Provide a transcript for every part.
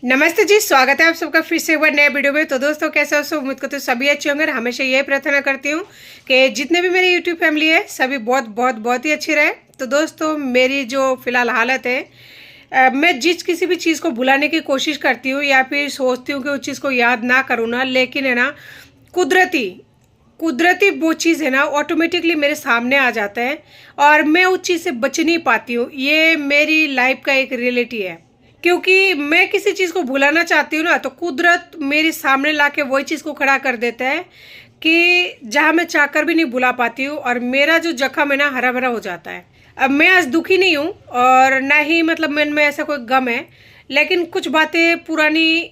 नमस्ते जी, स्वागत है आप सबका फिर से एक बार नए वीडियो में। तो दोस्तों, कैसे हो? उम्मीद करते हो सभी अच्छे होंगे। हमेशा यही प्रार्थना करती हूँ कि जितने भी मेरी यूट्यूब फैमिली है सभी बहुत बहुत बहुत ही अच्छी रहे। तो दोस्तों, मेरी जो फिलहाल हालत है, मैं जिस किसी भी चीज़ को भुलाने की कोशिश करती हूँ या फिर सोचती हूँ कि उस चीज़ को याद ना करूँ ना, लेकिन है ना, कुदरती कुदरती वो चीज़ है ना, ऑटोमेटिकली मेरे सामने आ जाता है और मैं उस चीज़ से बच नहीं पाती हूँ। ये मेरी लाइफ का एक रियलिटी है, क्योंकि मैं किसी चीज़ को भुलाना चाहती हूँ ना, तो कुदरत मेरे सामने लाके वही चीज़ को खड़ा कर देता है कि जहाँ मैं चाहकर भी नहीं भुला पाती हूँ, और मेरा जो जख्म है ना, हरा भरा हो जाता है। अब मैं आज दुखी नहीं हूँ और ना ही मतलब मन में ऐसा कोई गम है, लेकिन कुछ बातें पुरानी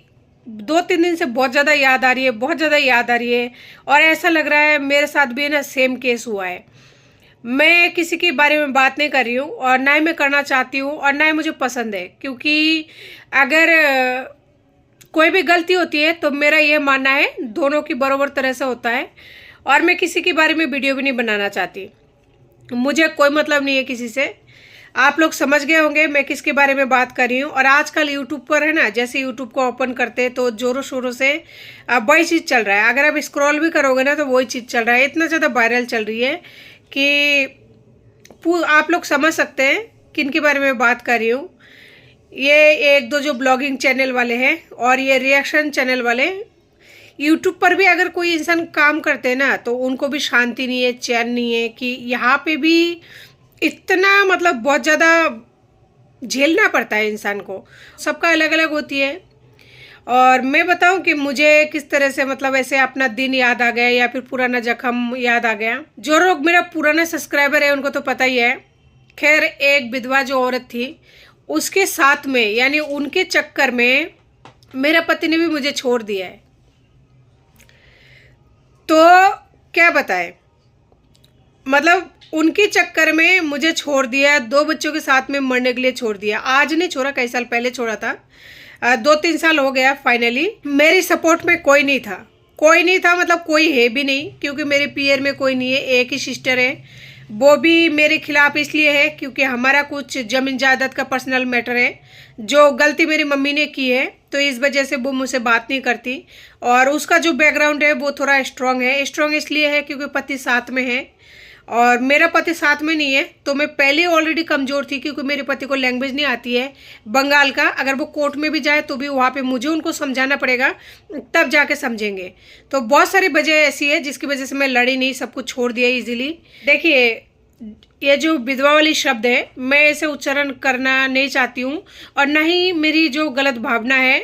2-3 दिन से बहुत ज़्यादा याद आ रही है, बहुत ज़्यादा याद आ रही है। और ऐसा लग रहा है मेरे साथ भी है ना, सेम केस हुआ है। मैं किसी के बारे में बात नहीं कर रही हूँ और ना ही मैं करना चाहती हूँ और ना ही मुझे पसंद है, क्योंकि अगर कोई भी गलती होती है तो मेरा ये मानना है दोनों की बराबर तरह से होता है। और मैं किसी के बारे में वीडियो भी नहीं बनाना चाहती, मुझे कोई मतलब नहीं है किसी से। आप लोग समझ गए होंगे मैं किसके बारे में बात कर रही हूँ। और आजकल यूट्यूब पर है ना, जैसे यूट्यूब को ओपन करते हैं तो जोरों शोरों से वही चीज़ चल रहा है। अगर आप स्क्रॉल भी करोगे ना तो वही चीज़ चल रहा है, इतना ज़्यादा वायरल चल रही है कि आप लोग समझ सकते हैं किन के बारे में बात कर रही हूँ। ये एक दो जो ब्लॉगिंग चैनल वाले हैं और ये रिएक्शन चैनल वाले, यूट्यूब पर भी अगर कोई इंसान काम करते हैं ना तो उनको भी शांति नहीं है, चैन नहीं है, कि यहाँ पे भी इतना मतलब बहुत ज़्यादा झेलना पड़ता है इंसान को। सबका अलग अलग होती है। और मैं बताऊं कि मुझे किस तरह से मतलब ऐसे अपना दिन याद आ गया या फिर पुराना जख्म याद आ गया। जो लोग मेरा पुराना सब्सक्राइबर है उनको तो पता ही है। खैर, एक विधवा जो औरत थी उसके साथ में, यानी उनके चक्कर में मेरे पति ने भी मुझे छोड़ दिया है। तो क्या बताए, मतलब उनके चक्कर में मुझे छोड़ दिया, 2 बच्चों के साथ में मरने के लिए छोड़ दिया। आज नहीं छोड़ा, कई साल पहले छोड़ा था, 2-3 साल हो गया। फाइनली मेरी सपोर्ट में कोई नहीं था, कोई नहीं था, मतलब कोई है भी नहीं, क्योंकि मेरे पीयर में कोई नहीं है। एक ही सिस्टर है, वो भी मेरे खिलाफ इसलिए है क्योंकि हमारा कुछ जमीन जायदाद का पर्सनल मैटर है, जो गलती मेरी मम्मी ने की है, तो इस वजह से वो मुझसे बात नहीं करती। और उसका जो बैकग्राउंड है वो थोड़ा स्ट्रांग है। स्ट्रांग इसलिए है क्योंकि पति साथ में है और मेरा पति साथ में नहीं है। तो मैं पहले ऑलरेडी कमज़ोर थी, क्योंकि मेरे पति को लैंग्वेज नहीं आती है बंगाल का। अगर वो कोर्ट में भी जाए तो भी वहाँ पे मुझे उनको समझाना पड़ेगा, तब जाके समझेंगे। तो बहुत सारी वजह ऐसी है जिसकी वजह से मैं लड़ी नहीं, सब कुछ छोड़ दिया इजीली। देखिए, ये जो विधवा वाली शब्द है, मैं इसे उच्चारण करना नहीं चाहती हूँ और ना ही मेरी जो गलत भावना है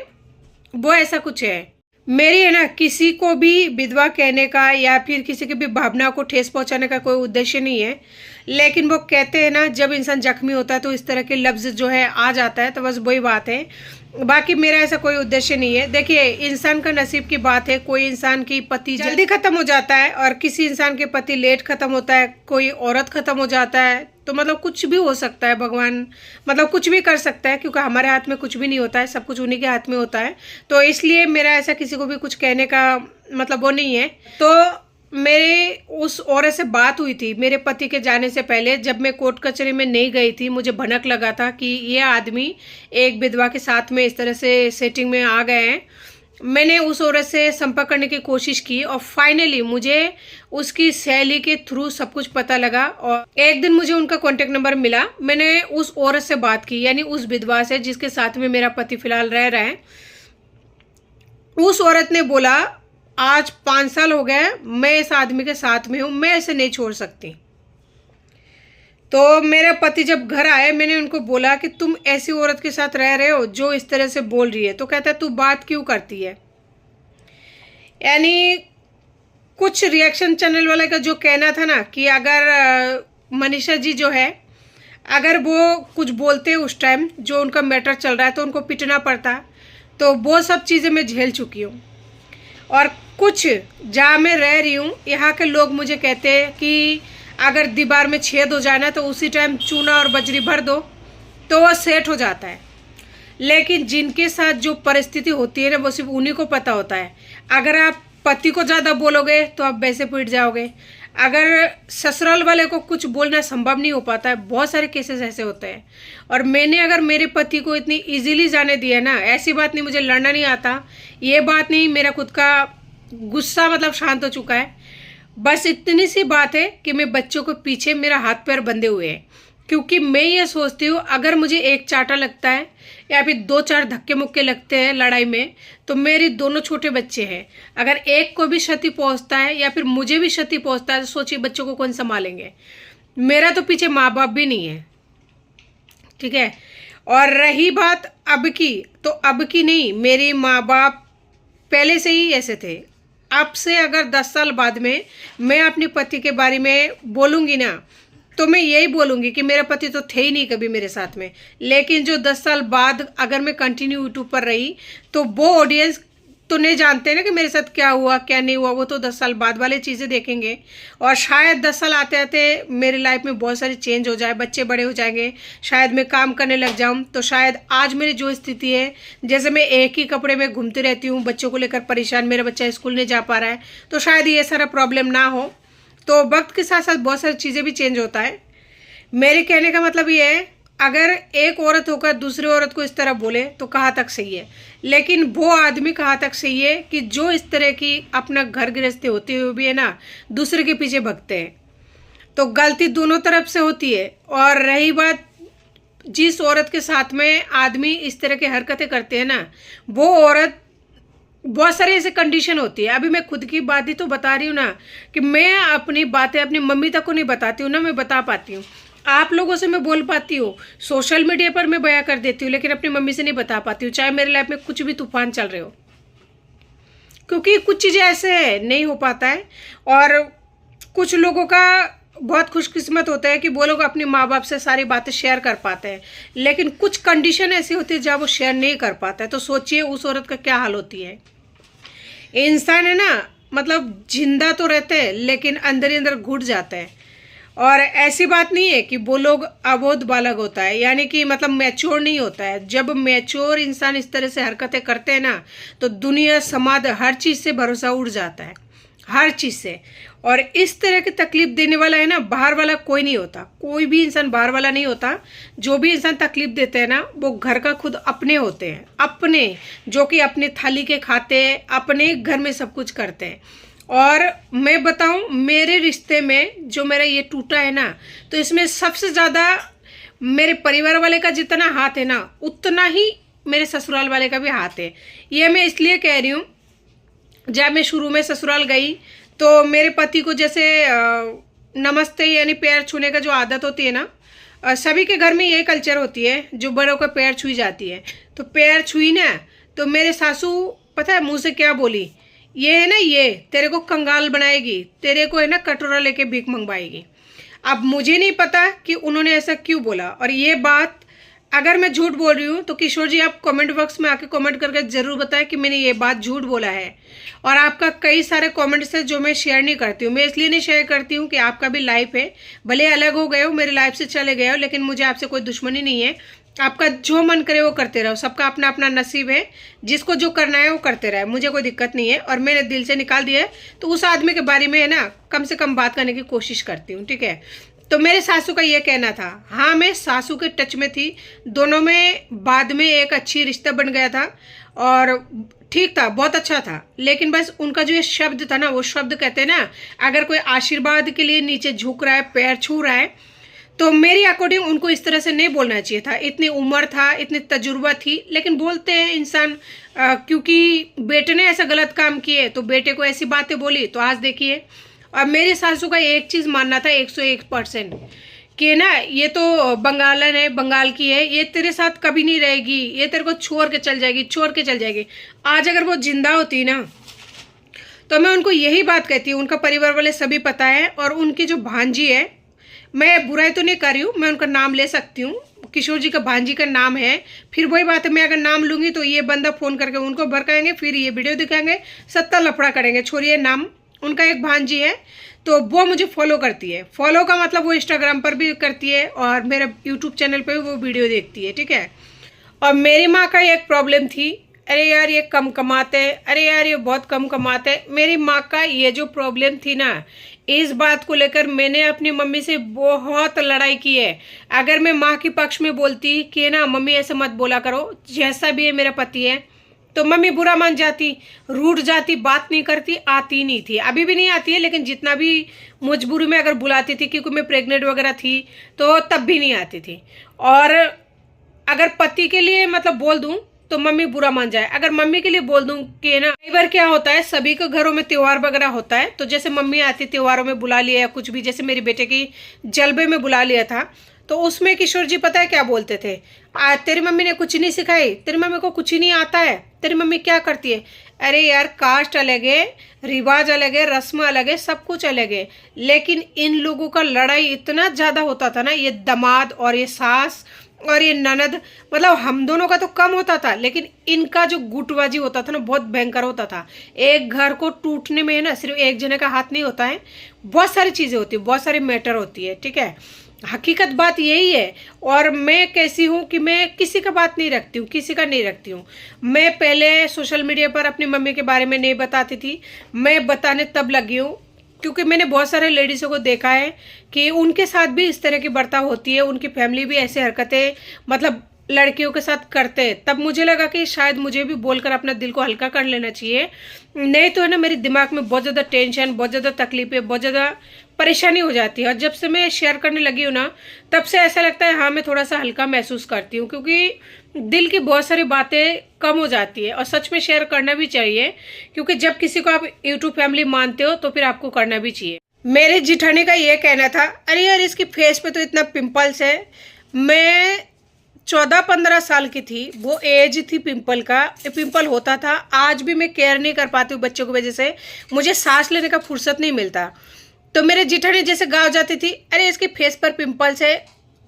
वो ऐसा कुछ है। मेरी है ना, किसी को भी विधवा कहने का या फिर किसी की भी भावना को ठेस पहुंचाने का कोई उद्देश्य नहीं है। लेकिन वो कहते हैं ना, जब इंसान जख्मी होता है तो इस तरह के लफ्ज़ जो है आ जाता है, तो बस वही बात है। बाकी मेरा ऐसा कोई उद्देश्य नहीं है। देखिए, इंसान का नसीब की बात है। कोई इंसान की पति जल्दी ख़त्म हो जाता है और किसी इंसान के पति लेट ख़त्म होता है, कोई औरत ख़त्म हो जाता है। तो मतलब कुछ भी हो सकता है, भगवान मतलब कुछ भी कर सकता है, क्योंकि हमारे हाथ में कुछ भी नहीं होता है, सब कुछ उन्हीं के हाथ में होता है। तो इसलिए मेरा ऐसा किसी को भी कुछ कहने का मतलब वो नहीं है। तो मेरे उस औरत से बात हुई थी मेरे पति के जाने से पहले, जब मैं कोर्ट कचहरी में नहीं गई थी। मुझे भनक लगा था कि ये आदमी एक विधवा के साथ में इस तरह से सेटिंग में आ गए हैं। मैंने उस औरत से संपर्क करने की कोशिश की और फाइनली मुझे उसकी सहेली के थ्रू सब कुछ पता लगा। और एक दिन मुझे उनका कॉन्टेक्ट नंबर मिला। मैंने उस औरत से बात की, यानी उस विधवा से जिसके साथ में मेरा पति फिलहाल रह रहा है। उस औरत ने बोला, आज 5 साल हो गए मैं इस आदमी के साथ में हूँ, मैं इसे नहीं छोड़ सकती। तो मेरा पति जब घर आए, मैंने उनको बोला कि तुम ऐसी औरत के साथ रह रहे हो जो इस तरह से बोल रही है। तो कहता है, तू बात क्यों करती है। यानी कुछ रिएक्शन चैनल वाले का जो कहना था ना कि अगर मनीषा जी जो है, अगर वो कुछ बोलते उस टाइम जो उनका मैटर चल रहा है तो उनको पिटना पड़ता। तो वो सब चीज़ें मैं झेल चुकी हूँ। और कुछ जहाँ मैं रह रही हूँ, यहाँ के लोग मुझे कहते हैं कि अगर दीवार में छेद हो जाए ना तो उसी टाइम चूना और बजरी भर दो तो वो सेट हो जाता है। लेकिन जिनके साथ जो परिस्थिति होती है ना, वो सिर्फ उन्हीं को पता होता है। अगर आप पति को ज़्यादा बोलोगे तो आप वैसे पिट जाओगे। अगर ससुराल वाले को कुछ बोलना संभव नहीं हो पाता है, बहुत सारे केसेस ऐसे होते हैं। और मैंने अगर मेरे पति को इतनी इजीली जाने दिया ना, ऐसी बात नहीं मुझे लड़ना नहीं आता, ये बात नहीं, मेरा खुद का गुस्सा मतलब शांत हो चुका है। बस इतनी सी बात है कि मैं बच्चों को पीछे मेरा हाथ पैर बंधे हुए हैं, क्योंकि मैं ये सोचती हूँ अगर मुझे एक चाटा लगता है या फिर 2-4 धक्के मुक्के लगते हैं लड़ाई में, तो मेरे दोनों छोटे बच्चे हैं, अगर एक को भी क्षति पहुँचता है या फिर मुझे भी क्षति पहुँचता है तो सोचिए बच्चों को कौन संभालेंगे। मेरा तो पीछे माँ बाप भी नहीं है, ठीक है। और रही बात अब की, तो अब की नहीं, मेरे माँ बाप पहले से ही ऐसे थे। अब से अगर 10 साल बाद में मैं अपने पति के बारे में बोलूँगी ना, तो मैं यही बोलूँगी कि मेरा पति तो थे ही नहीं कभी मेरे साथ में। लेकिन जो 10 साल बाद अगर मैं कंटिन्यू यूट्यूब पर रही, तो वो ऑडियंस तो नहीं जानते ना कि मेरे साथ क्या हुआ क्या नहीं हुआ, वो तो 10 साल बाद वाले चीज़ें देखेंगे। और शायद 10 साल आते आते मेरी लाइफ में बहुत सारी चेंज हो जाए, बच्चे बड़े हो जाएंगे, शायद मैं काम करने लग जाऊं, तो शायद आज मेरी जो स्थिति है, जैसे मैं एक ही कपड़े में घूमती रहती हूँ, बच्चों को लेकर परेशान, मेरा बच्चा स्कूल नहीं जा पा रहा है, तो शायद ये सारा प्रॉब्लम ना हो। तो वक्त के साथ साथ बहुत सारी चीज़ें भी चेंज होता है। मेरे कहने का मतलब ये है, अगर एक औरत होकर दूसरी औरत को इस तरह बोले तो कहाँ तक सही है, लेकिन वो आदमी कहाँ तक सही है कि जो इस तरह की अपना घर गृहस्थी होते हुए भी है ना दूसरे के पीछे भगते हैं। तो गलती दोनों तरफ से होती है। और रही बात जिस औरत के साथ में आदमी इस तरह की हरकतें करते हैं ना, वो औरत, बहुत सारी ऐसी कंडीशन होती है। अभी मैं खुद की बात ही तो बता रही हूँ ना, कि मैं अपनी बातें अपनी मम्मी तक को नहीं बताती हूँ ना, मैं बता पाती हूँ, आप लोगों से मैं बोल पाती हूँ, सोशल मीडिया पर मैं बयां कर देती हूँ, लेकिन अपनी मम्मी से नहीं बता पाती हूँ, चाहे मेरे लाइफ में कुछ भी तूफान चल रहे हो, क्योंकि कुछ चीज़ें ऐसे है नहीं हो पाता है। और कुछ लोगों का बहुत खुशकिस्मत होता है कि वो लोग अपने माँ बाप से सारी बातें शेयर कर पाते हैं, लेकिन कुछ कंडीशन ऐसी होती है जहाँ वो शेयर नहीं कर पाता है। तो सोचिए उस औरत का क्या हाल होती है। इंसान है ना, मतलब जिंदा तो रहते हैं लेकिन अंदर ही अंदर घुट जाते हैं। और ऐसी बात नहीं है कि वो लोग अबोध बालक होता है, यानी कि मतलब मैच्योर नहीं होता है। जब मैच्योर इंसान इस तरह से हरकतें करते हैं ना, तो दुनिया समाज हर चीज़ से भरोसा उड़ जाता है, हर चीज़ से। और इस तरह की तकलीफ देने वाला है ना, बाहर वाला कोई नहीं होता, कोई भी इंसान बाहर वाला नहीं होता। जो भी इंसान तकलीफ देते हैं ना, वो घर का खुद अपने होते हैं, अपने, जो कि अपने थाली के खाते हैं, अपने घर में सब कुछ करते हैं। और मैं बताऊं, मेरे रिश्ते में जो मेरा ये टूटा है ना, तो इसमें सबसे ज़्यादा मेरे परिवार वाले का जितना हाथ है ना, उतना ही मेरे ससुराल वाले का भी हाथ है। ये मैं इसलिए कह रही हूँ, जब मैं शुरू में ससुराल गई तो मेरे पति को जैसे नमस्ते यानी पैर छूने का जो आदत होती है ना, सभी के घर में ये कल्चर होती है, जो बड़ों का पैर छुई जाती है। तो पैर छुई ना, तो मेरे सासू पता है मुँह से क्या बोली, ये है ना, ये तेरे को कंगाल बनाएगी, तेरे को है ना कटोरा लेके भीख मंगवाएगी। अब मुझे नहीं पता कि उन्होंने ऐसा क्यों बोला, और ये बात अगर मैं झूठ बोल रही हूँ तो किशोर जी आप कमेंट बॉक्स में आके कमेंट करके ज़रूर बताएं कि मैंने ये बात झूठ बोला है। और आपका कई सारे कमेंट्स है जो मैं शेयर नहीं करती हूँ। मैं इसलिए नहीं शेयर करती हूँ कि आपका भी लाइफ है, भले अलग हो गए हो, मेरे लाइफ से चले गए हो, लेकिन मुझे आपसे कोई दुश्मनी नहीं है। आपका जो मन करे वो करते रहो, सबका अपना अपना नसीब है, जिसको जो करना है वो करते रहे, मुझे कोई दिक्कत नहीं है। और मैंने दिल से निकाल दिया है, तो उस आदमी के बारे में है ना कम से कम बात करने की कोशिश करती हूँ, ठीक है। तो मेरे सासू का ये कहना था, हाँ मैं सासू के टच में थी, दोनों में बाद में एक अच्छी रिश्ता बन गया था और ठीक था, बहुत अच्छा था। लेकिन बस उनका जो ये शब्द था ना, वो शब्द कहते हैं ना, अगर कोई आशीर्वाद के लिए नीचे झुक रहा है, पैर छू रहा है, तो मेरी अकॉर्डिंग उनको इस तरह से नहीं बोलना चाहिए था। इतनी उम्र था, इतनी तजुर्बा थी, लेकिन बोलते हैं इंसान, क्योंकि बेटे ने ऐसा गलत काम किए तो बेटे को ऐसी बातें बोली, तो आज देखिए। और मेरी सासू का एक चीज़ मानना था 101% कि ना ये तो बंगालन है, बंगाल की है, ये तेरे साथ कभी नहीं रहेगी, ये तेरे को छोड़ के चल जाएगी, छोड़ के चल जाएगी। आज अगर वो जिंदा होती ना, तो मैं उनको यही बात कहती हूँ, उनका परिवार वाले सभी पता है। और उनकी जो भांजी है, मैं बुराई तो नहीं कर रही हूँ, मैं उनका नाम ले सकती हूँ, किशोर जी का भांजी का नाम है। फिर वही बात है, मैं अगर नाम लूँगी तो ये बंदा फ़ोन करके उनको भड़काएंगे, फिर ये वीडियो दिखाएंगे, सत्ता लफड़ा करेंगे। छोड़िए नाम, उनका एक भांजी है, तो वो मुझे फॉलो करती है। फॉलो का मतलब वो इंस्टाग्राम पर भी करती है और मेरे यूट्यूब चैनल पे भी वो वीडियो देखती है, ठीक है। और मेरी माँ का एक प्रॉब्लम थी, अरे यार ये कम कमाते, अरे यार ये बहुत कम कमाते। मेरी माँ का ये जो प्रॉब्लम थी ना, इस बात को लेकर मैंने अपनी मम्मी से बहुत लड़ाई की है। अगर मैं माँ के पक्ष में बोलती कि ना मम्मी ऐसे मत बोला करो, जैसा भी है मेरा पति है, तो मम्मी बुरा मान जाती, रूठ जाती, बात नहीं करती, आती नहीं थी। अभी भी नहीं आती है, लेकिन जितना भी मजबूरी में अगर बुलाती थी, क्योंकि मैं प्रेग्नेंट वगैरह थी, तो तब भी नहीं आती थी। और अगर पति के लिए मतलब बोल दूं तो मम्मी बुरा मान जाए। अगर मम्मी के लिए बोल दूं कि ना, कई बार क्या होता है, सभी के घरों में त्योहार वगैरह होता है, तो जैसे मम्मी आती त्योहारों में बुला लिया या कुछ भी, जैसे मेरे बेटे की जलबे में बुला लिया था, तो उसमें किशोर जी पता है क्या बोलते थे, तेरी मम्मी ने कुछ नहीं सिखाई, तेरी मम्मी को कुछ ही नहीं आता है, तेरी मम्मी क्या करती है। अरे यार, कास्ट अलग है, रिवाज अलग है, रस्म अलग है, सब कुछ अलग है, लेकिन इन लोगों का लड़ाई इतना ज्यादा होता था ना, ये दामाद और ये सास और ये ननद, मतलब हम दोनों का तो कम होता था, लेकिन इनका जो गुटबाजी होता था ना, बहुत भयंकर होता था। एक घर को टूटने में ना सिर्फ एक जने का हाथ नहीं होता है, बहुत सारी चीजें होती है, बहुत सारी मैटर होती है, ठीक है। हकीकत बात यही है। और मैं कैसी हूँ कि मैं किसी का बात नहीं रखती हूँ, किसी का नहीं रखती हूँ। मैं पहले सोशल मीडिया पर अपनी मम्मी के बारे में नहीं बताती थी, मैं बताने तब लगी हूँ क्योंकि मैंने बहुत सारे लेडीज़ों को देखा है कि उनके साथ भी इस तरह की बर्ताव होती है, उनकी फैमिली भी ऐसे हरकतें मतलब लड़कियों के साथ करते हैं। तब मुझे लगा कि शायद मुझे भी बोलकर अपना दिल को हल्का कर लेना चाहिए, नहीं तो है ना मेरे दिमाग में बहुत ज़्यादा टेंशन, बहुत ज़्यादा तकलीफें, बहुत ज़्यादा परेशानी हो जाती है। और जब से मैं शेयर करने लगी हूँ ना, तब से ऐसा लगता है हाँ मैं थोड़ा सा हल्का महसूस करती हूँ, क्योंकि दिल की बहुत सारी बातें कम हो जाती है। और सच में शेयर करना भी चाहिए, क्योंकि जब किसी को आप यूट्यूब फैमिली मानते हो तो फिर आपको करना भी चाहिए। मेरे जिठानी का ये कहना था, अरे यार इसकी फेस पे तो इतना पिंपल्स है। मैं 14-15 साल की थी, वो एज थी पिंपल का, पिंपल होता था। आज भी मैं केयर नहीं कर पाती हूँ बच्चों की वजह से, मुझे सांस लेने का फुर्सत नहीं मिलता। तो मेरे जिठानी जैसे गाँव जाती थी, अरे इसके फेस पर पिंपल्स है,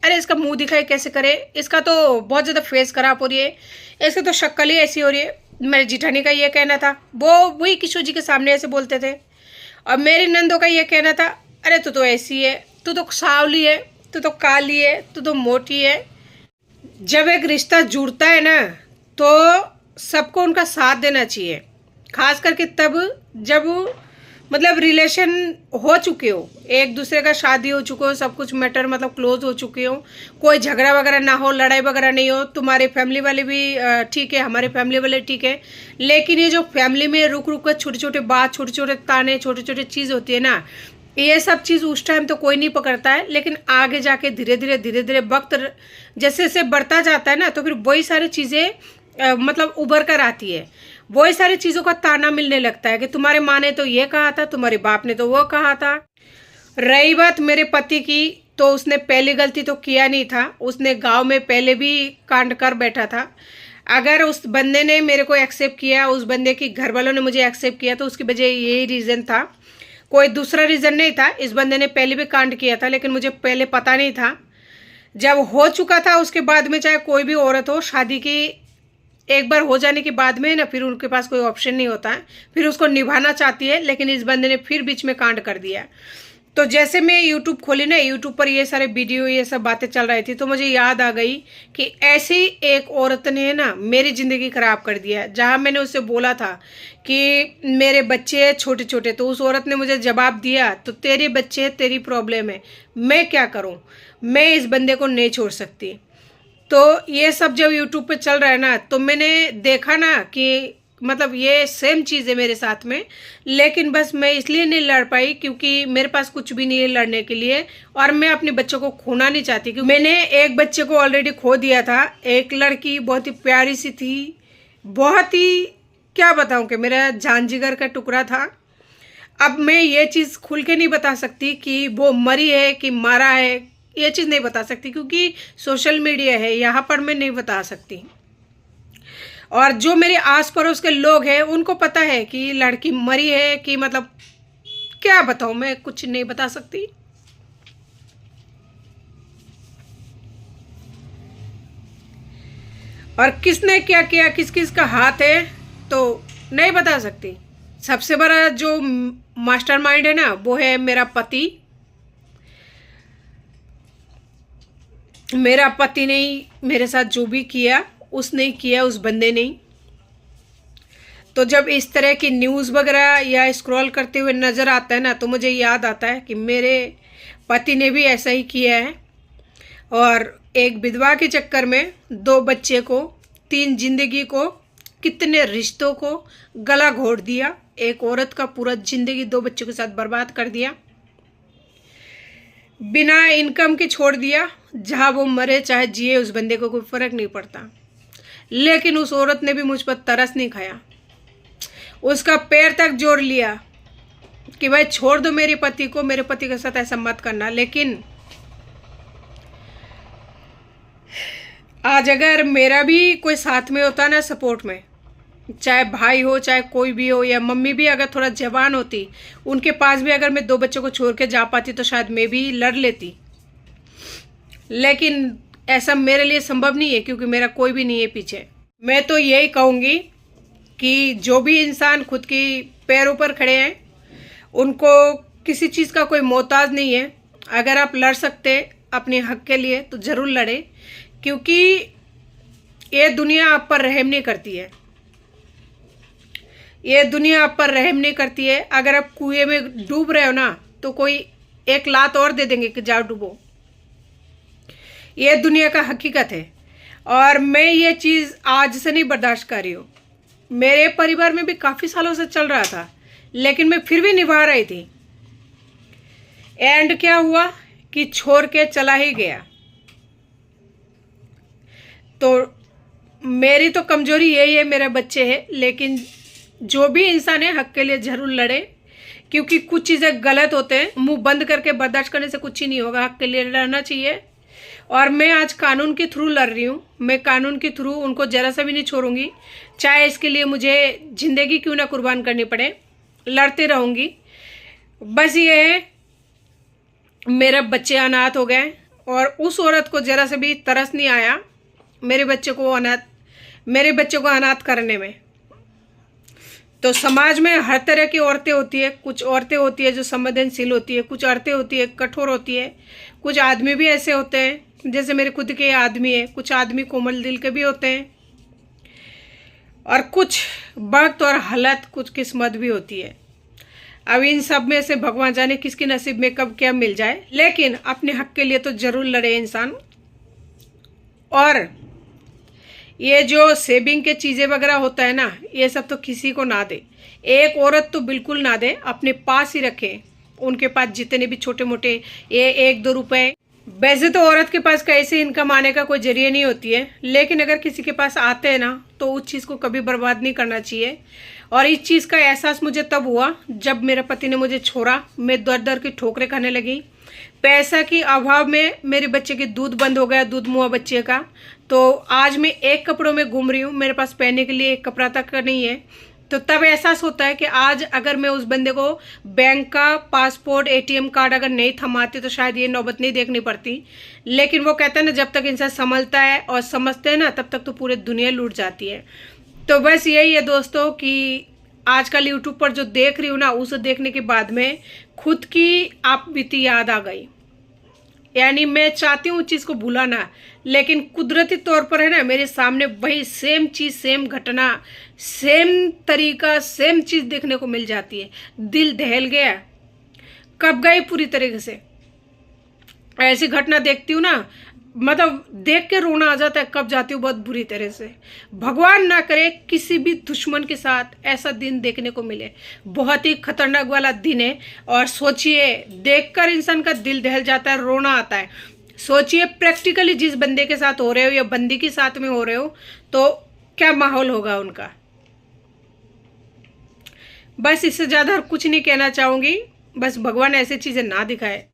अरे इसका मुंह दिखाई कैसे करे, इसका तो बहुत ज़्यादा फेस खराब हो रही है, इसकी तो शक्ल ही ऐसी हो रही है। मेरे जिठानी का ये कहना था, वो वही किशोर जी के सामने ऐसे बोलते थे। और मेरी नंदों का ये कहना था, अरे तू तो ऐसी है, तू तो सांवली है, तू तो काली है, तू तो मोटी है। जब एक रिश्ता जुड़ता है ना, तो सबको उनका साथ देना चाहिए, खास करके तब जब मतलब रिलेशन हो चुके हो, एक दूसरे का शादी हो चुके हो, सब कुछ मैटर मतलब क्लोज हो चुके हो, कोई झगड़ा वगैरह ना हो, लड़ाई वगैरह नहीं हो, तुम्हारे फैमिली वाले भी ठीक है, हमारे फैमिली वाले ठीक है। लेकिन ये जो फैमिली में रुक रुक कर छोटे छोटे बात, छोटे छोटे ताने, छोटे छोटे चीज़ होती है ना, ये सब चीज़ उस टाइम तो कोई नहीं पकड़ता है, लेकिन आगे जाके धीरे धीरे वक्त जैसे जैसे बढ़ता जाता है ना, तो फिर वही सारी चीज़ें मतलब उभर कर आती है। वही सारी चीज़ों का ताना मिलने लगता है कि तुम्हारे माँ ने तो ये कहा था, तुम्हारे बाप ने तो वो कहा था। रही बात मेरे पति की, तो उसने पहली गलती तो किया नहीं था, उसने गांव में पहले भी कांड कर बैठा था। अगर उस बंदे ने मेरे को एक्सेप्ट किया, उस बंदे की घर वालों ने मुझे एक्सेप्ट किया, तो उसकी वजह यही रीज़न था, कोई दूसरा रीज़न नहीं था। इस बंदे ने पहले भी कांड किया था, लेकिन मुझे पहले पता नहीं था। जब हो चुका था उसके बाद में, चाहे कोई भी औरत हो, शादी की एक बार हो जाने के बाद में ना फिर उनके पास कोई ऑप्शन नहीं होता है, फिर उसको निभाना चाहती है। लेकिन इस बंदे ने फिर बीच में कांड कर दिया। तो जैसे मैं यूट्यूब खोली ना, यूट्यूब पर ये सारे वीडियो, ये सब बातें चल रही थी, तो मुझे याद आ गई कि ऐसी एक औरत ने ना मेरी ज़िंदगी ख़राब कर दिया। जहाँ मैंने उससे बोला था कि मेरे बच्चे छोटे छोटे, तो उस औरत ने मुझे जवाब दिया, तो तेरे बच्चे तेरी प्रॉब्लम है, मैं क्या करूँ, मैं इस बंदे को नहीं छोड़ सकती। तो ये सब जब यूट्यूब पे चल रहा है ना, तो मैंने देखा ना कि मतलब ये सेम चीज़ है मेरे साथ में। लेकिन बस मैं इसलिए नहीं लड़ पाई क्योंकि मेरे पास कुछ भी नहीं है लड़ने के लिए, और मैं अपने बच्चों को खोना नहीं चाहती। क्योंकि मैंने एक बच्चे को ऑलरेडी खो दिया था, एक लड़की बहुत ही प्यारी सी थी, बहुत ही क्या बताऊँ कि मेरा जान जिगर का टुकड़ा था। अब मैं ये चीज़ खुल के नहीं बता सकती कि वो मरी है कि मारा है, ये चीज़ नहीं बता सकती, क्योंकि सोशल मीडिया है, यहाँ पर मैं नहीं बता सकती। और जो मेरे आस पड़ोस के लोग हैं उनको पता है कि लड़की मरी है कि मतलब क्या बताऊँ, मैं कुछ नहीं बता सकती। और किसने क्या किया, किस किस का हाथ है, तो नहीं बता सकती। सबसे बड़ा जो मास्टरमाइंड है ना, वो है मेरा पति। मेरा पति ने मेरे साथ जो भी किया, उसने किया, उस बंदे ने। तो जब इस तरह की न्यूज़ वगैरह या स्क्रॉल करते हुए नज़र आता है ना, तो मुझे याद आता है कि मेरे पति ने भी ऐसा ही किया है, और एक विधवा के चक्कर में 2 बच्चे को, 3 जिंदगी को, कितने रिश्तों को गला घोट दिया। एक औरत का पूरा जिंदगी 2 बच्चों के साथ बर्बाद कर दिया, बिना इनकम के छोड़ दिया। जहाँ वो मरे चाहे जिए उस बंदे को कोई फर्क नहीं पड़ता, लेकिन उस औरत ने भी मुझ पर तरस नहीं खाया। उसका पैर तक जोड़ लिया कि भाई छोड़ दो मेरे पति को, मेरे पति के साथ ऐसा मत करना। लेकिन आज अगर मेरा भी कोई साथ में होता ना, सपोर्ट में, चाहे भाई हो चाहे कोई भी हो, या मम्मी भी अगर थोड़ा जवान होती, उनके पास भी अगर मैं 2 बच्चों को छोड़ के जा पाती तो शायद मैं भी लड़ लेती। लेकिन ऐसा मेरे लिए संभव नहीं है, क्योंकि मेरा कोई भी नहीं है पीछे। मैं तो यही कहूँगी कि जो भी इंसान खुद की पैरों पर खड़े हैं, उनको किसी चीज़ का कोई मोहताज नहीं है। अगर आप लड़ सकते अपने हक के लिए तो ज़रूर लड़े, क्योंकि ये दुनिया आप पर रहम नहीं करती है। ये दुनिया आप पर रहम नहीं करती है। अगर आप कुएं में डूब रहे हो ना, तो कोई एक लात और दे देंगे कि जाओ डूबो। ये दुनिया का हकीकत है, और मैं ये चीज़ आज से नहीं बर्दाश्त कर रही हूँ। मेरे परिवार में भी काफ़ी सालों से चल रहा था, लेकिन मैं फिर भी निभा रही थी। एंड क्या हुआ कि छोड़ के चला ही गया। तो मेरी तो कमजोरी यही है, मेरे बच्चे हैं। लेकिन जो भी इंसान है हक के लिए ज़रूर लड़े, क्योंकि कुछ चीज़ें गलत होते हैं। मुंह बंद करके बर्दाश्त करने से कुछ ही नहीं होगा, हक के लिए लड़ना चाहिए। और मैं आज कानून के थ्रू लड़ रही हूँ। मैं कानून के थ्रू उनको जरा सा भी नहीं छोड़ूंगी, चाहे इसके लिए मुझे ज़िंदगी क्यों ना कुर्बान करनी पड़े, लड़ते रहूँगी। बस ये है, मेरे बच्चे अनाथ हो गए, और उस औरत को जरा से भी तरस नहीं आया मेरे बच्चे को अनाथ करने में। तो समाज में हर तरह की औरतें होती है। कुछ औरतें होती है जो संवेदनशील होती है, कुछ औरतें होती है कठोर होती है, कुछ आदमी भी ऐसे होते हैं, जैसे मेरे खुद के आदमी है। कुछ आदमी कोमल दिल के भी होते हैं, और कुछ वक्त और हालत, कुछ किस्मत भी होती है। अब इन सब में से भगवान जाने किसके नसीब में कब क्या मिल जाए, लेकिन अपने हक के लिए तो जरूर लड़े इंसान। और ये जो सेविंग के चीज़ें वगैरह होता है ना, ये सब तो किसी को ना दे। एक औरत तो बिल्कुल ना दे, अपने पास ही रखे। उनके पास जितने भी छोटे मोटे ये 1-2 रुपए, वैसे तो औरत के पास कैसे इनकम आने का कोई जरिए नहीं होती है, लेकिन अगर किसी के पास आते हैं ना, तो उस चीज़ को कभी बर्बाद नहीं करना चाहिए। और इस चीज़ का एहसास मुझे तब हुआ जब मेरे पति ने मुझे छोड़ा। मैं दर दर की ठोकरें खाने लगी। पैसा की अभाव में मेरे बच्चे की दूध बंद हो गया, दूध मुआ बच्चे का। तो आज मैं 1 कपड़ों में घूम रही हूँ, मेरे पास पहनने के लिए 1 कपड़ा तक नहीं है। तो तब एहसास होता है कि आज अगर मैं उस बंदे को बैंक का पासपोर्ट, ATM कार्ड अगर नहीं थमाती तो शायद ये नौबत नहीं देखनी पड़ती। लेकिन वो कहता है ना, जब तक इंसान संभलता है और समझते हैं ना, तब तक तो पूरी दुनिया लूट जाती है। तो बस यही है दोस्तों कि आजकल यूट्यूब पर जो देख रही हूँ ना, उसे देखने के बाद में खुद की आप बीती याद आ गई। यानी मैं चाहती हूँ उस चीज़ को भुलाना, लेकिन कुदरती तौर पर है ना, मेरे सामने वही सेम चीज़, सेम घटना, सेम तरीका, सेम चीज़ देखने को मिल जाती है। दिल दहल गया, कब गई पूरी तरीके से। ऐसी घटना देखती हूँ ना, मतलब देख के रोना आ जाता है, कब जाती हूँ बहुत बुरी तरह से। भगवान ना करे किसी भी दुश्मन के साथ ऐसा दिन देखने को मिले। बहुत ही खतरनाक वाला दिन है। और सोचिए, देखकर इंसान का दिल दहल जाता है, रोना आता है। सोचिए प्रैक्टिकली जिस बंदे के साथ हो रहे हो या बंदी के साथ में हो रहे हो, तो क्या माहौल होगा उनका। बस इससे ज़्यादा कुछ नहीं कहना चाहूँगी। बस भगवान ऐसी चीज़ें ना दिखाए।